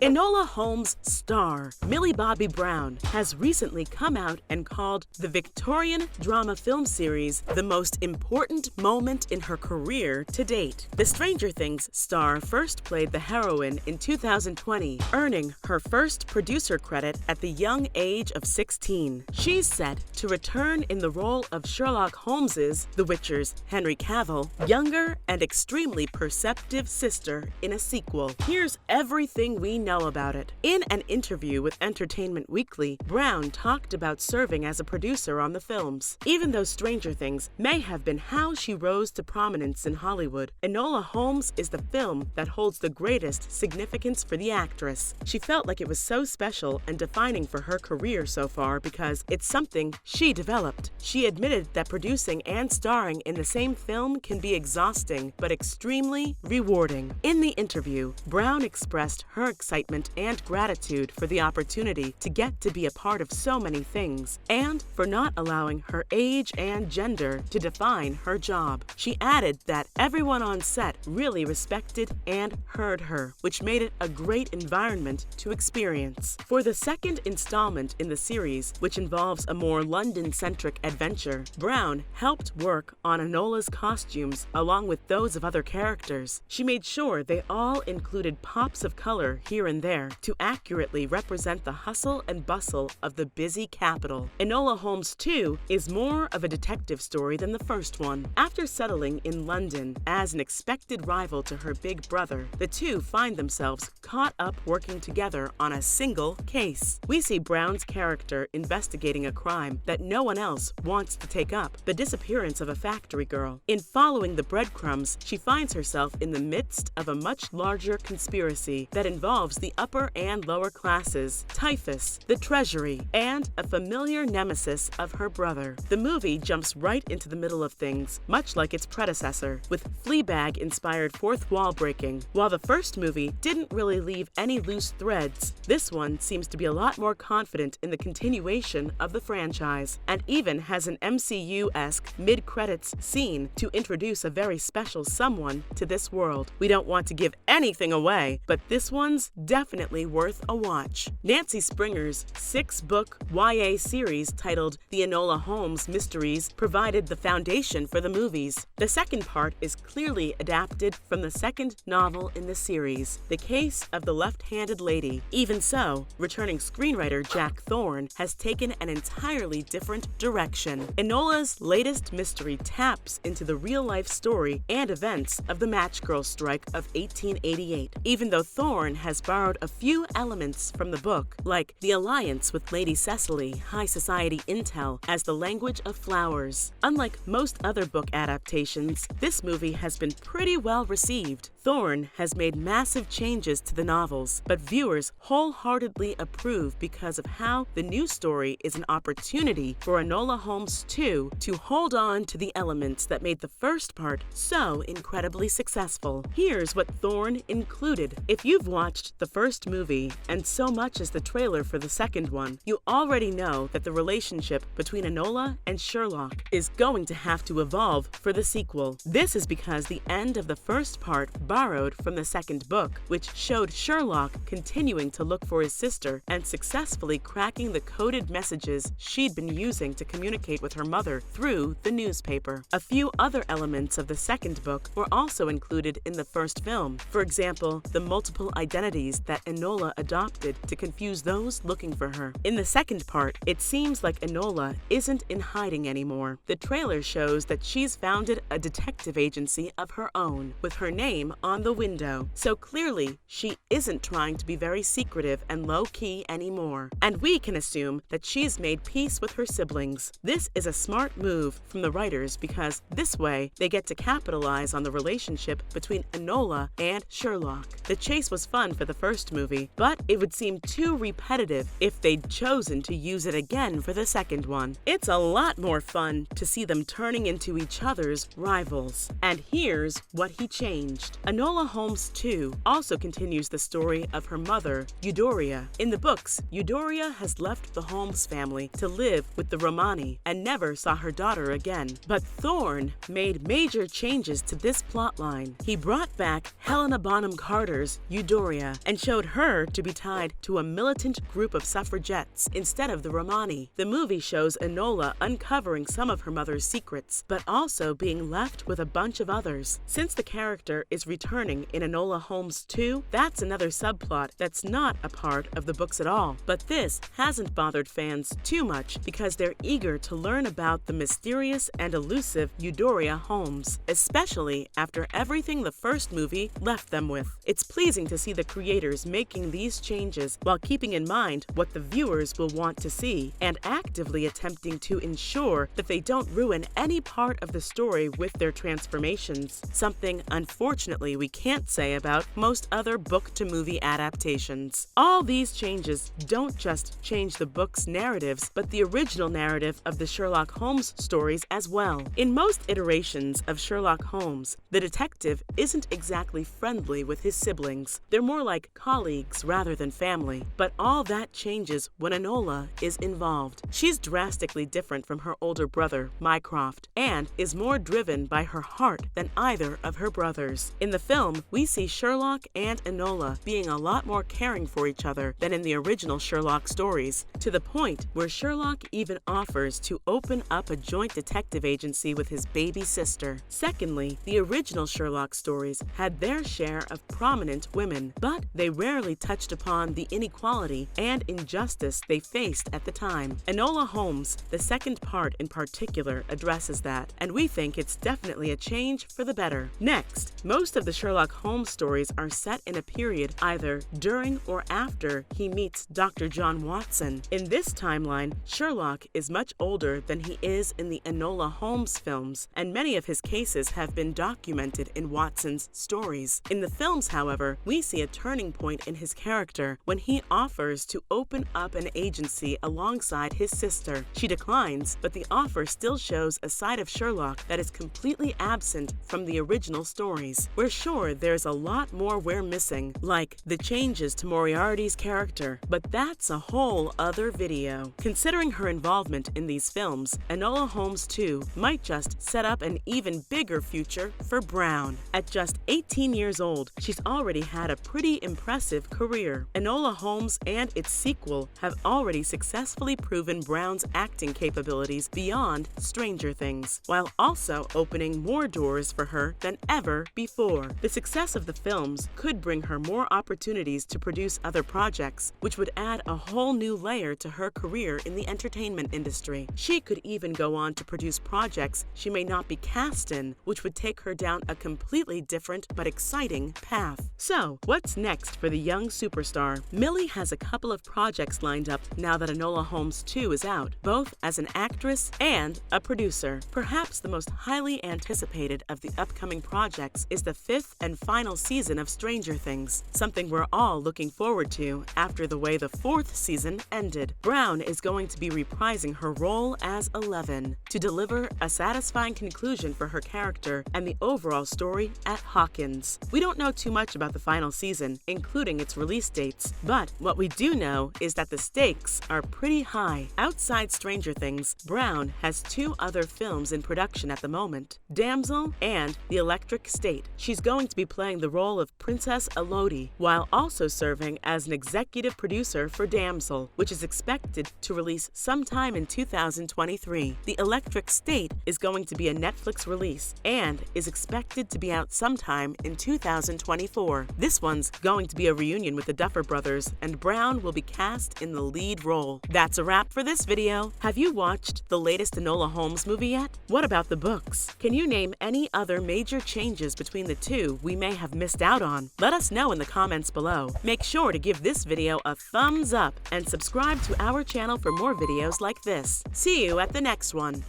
Enola Holmes' star, Millie Bobby Brown, has recently come out and called the Victorian drama film series the most important moment in her career to date. The Stranger Things star first played the heroine in 2020, earning her first producer credit at the young age of 16. She's set to return in the role of Sherlock Holmes', The Witcher's Henry Cavill, younger and extremely perceptive sister in a sequel. Here's everything we know about it. In an interview with Entertainment Weekly, Brown talked about serving as a producer on the films. Even though Stranger Things may have been how she rose to prominence in Hollywood, Enola Holmes is the film that holds the greatest significance for the actress. She felt like it was so special and defining for her career so far because it's something she developed. She admitted that producing and starring in the same film can be exhausting but extremely rewarding. In the interview, Brown expressed her excitement and gratitude for the opportunity to get to be a part of so many things, and for not allowing her age and gender to define her job. She added that everyone on set really respected and heard her, which made it a great environment to experience. For the second installment in the series, which involves a more London-centric adventure, Brown helped work on Enola's costumes along with those of other characters. She made sure they all included pops of color here and there to accurately represent the hustle and bustle of the busy capital. Enola Holmes 2 is more of a detective story than the first one. After settling in London as an expected rival to her big brother, the two find themselves caught up working together on a single case. We see Brown's character investigating a crime that no one else wants to take up, the disappearance of a factory girl. In following the breadcrumbs, she finds herself in the midst of a much larger conspiracy that involves the upper and lower classes, typhus, the treasury, and a familiar nemesis of her brother. The movie jumps right into the middle of things, much like its predecessor, with Fleabag-inspired fourth wall breaking. While the first movie didn't really leave any loose threads, this one seems to be a lot more confident in the continuation of the franchise, and even has an MCU-esque mid-credits scene to introduce a very special someone to this world. We don't want to give anything away, but this one's definitely worth a watch. Nancy Springer's 6-book YA series titled The Enola Holmes Mysteries provided the foundation for the movies. The second part is clearly adapted from the second novel in the series, The Case of the Left-Handed Lady. Even so, returning screenwriter Jack Thorne has taken an entirely different direction. Enola's latest mystery taps into the real-life story and events of the Match Girl strike of 1888. Even though Thorne has borrowed a few elements from the book, like the alliance with Lady Cecily, high society intel as the language of flowers. Unlike most other book adaptations, this movie has been pretty well received. Thorne has made massive changes to the novels, but viewers wholeheartedly approve because of how the new story is an opportunity for Enola Holmes 2 to hold on to the elements that made the first part so incredibly successful. Here's what Thorne included. If you've watched the first movie and so much as the trailer for the second one, you already know that the relationship between Enola and Sherlock is going to have to evolve for the sequel. This is because the end of the first part borrowed from the second book, which showed Sherlock continuing to look for his sister and successfully cracking the coded messages she'd been using to communicate with her mother through the newspaper. A few other elements of the second book were also included in the first film. For example, the multiple identities that Enola adopted to confuse those looking for her. In the second part, it seems like Enola isn't in hiding anymore. The trailer shows that she's founded a detective agency of her own, with her name on the window. So clearly, she isn't trying to be very secretive and low-key anymore. And we can assume that she's made peace with her siblings. This is a smart move from the writers because this way they get to capitalize on the relationship between Enola and Sherlock. The chase was fun for the first movie, but it would seem too repetitive if they'd chosen to use it again for the second one. It's a lot more fun to see them turning into each other's rivals. And here's what he changed. Enola Holmes 2 also continues the story of her mother, Eudora. In the books, Eudora has left the Holmes family to live with the Romani and never saw her daughter again. But Thorne made major changes to this plotline. He brought back Helena Bonham Carter's Eudora and and showed her to be tied to a militant group of suffragettes instead of the Romani. The movie shows Enola uncovering some of her mother's secrets, but also being left with a bunch of others. Since the character is returning in Enola Holmes 2, that's another subplot that's not a part of the books at all. But this hasn't bothered fans too much because they're eager to learn about the mysterious and elusive Eudora Holmes, especially after everything the first movie left them with. It's pleasing to see the creators making these changes while keeping in mind what the viewers will want to see and actively attempting to ensure that they don't ruin any part of the story with their transformations, something unfortunately we can't say about most other book-to-movie adaptations. All these changes don't just change the book's narratives, but the original narrative of the Sherlock Holmes stories as well. In most iterations of Sherlock Holmes, the detective isn't exactly friendly with his siblings. They're more like colleagues rather than family. But all that changes when Enola is involved. She's drastically different from her older brother, Mycroft, and is more driven by her heart than either of her brothers. In the film, we see Sherlock and Enola being a lot more caring for each other than in the original Sherlock stories, to the point where Sherlock even offers to open up a joint detective agency with his baby sister. Secondly, the original Sherlock stories had their share of prominent women, but they rarely touched upon the inequality and injustice they faced at the time. Enola Holmes, the second part in particular, addresses that, and we think it's definitely a change for the better. Next, most of the Sherlock Holmes stories are set in a period either during or after he meets Dr. John Watson. In this timeline, Sherlock is much older than he is in the Enola Holmes films, and many of his cases have been documented in Watson's stories. In the films, however, we see a turning point in his character when he offers to open up an agency alongside his sister. She declines, but the offer still shows a side of Sherlock that is completely absent from the original stories. We're sure there's a lot more we're missing, like the changes to Moriarty's character, but that's a whole other video. Considering her involvement in these films, Enola Holmes 2 might just set up an even bigger future for Brown. At just 18 years old, she's already had a pretty impressive career. Enola Holmes and its sequel have already successfully proven Brown's acting capabilities beyond Stranger Things, while also opening more doors for her than ever before. The success of the films could bring her more opportunities to produce other projects, which would add a whole new layer to her career in the entertainment industry. She could even go on to produce projects she may not be cast in, which would take her down a completely different but exciting path. So, what's next for the young superstar? Millie has a couple of projects lined up now that Enola Holmes 2 is out, both as an actress and a producer. Perhaps the most highly anticipated of the upcoming projects is the 5th and final season of Stranger Things, something we're all looking forward to after the way the 4th season ended. Brown is going to be reprising her role as 11 to deliver a satisfying conclusion for her character and the overall story at Hawkins. We don't know too much about the final season, including its release dates, but what we do know is that the stakes are pretty high. Outside Stranger Things, Brown has 2 other films in production at the moment, Damsel and The Electric State. She's going to be playing the role of Princess Elodie, while also serving as an executive producer for Damsel, which is expected to release sometime in 2023. The Electric State is going to be a Netflix release and is expected to be out sometime in 2024. This one's going to be a reunion with the Duffer Brothers, and Brown will be cast in the lead role. That's a wrap for this video. Have you watched the latest Enola Holmes movie yet? What about the books? Can you name any other major changes between the two we may have missed out on? Let us know in the comments below. Make sure to give this video a thumbs up and subscribe to our channel for more videos like this. See you at the next one.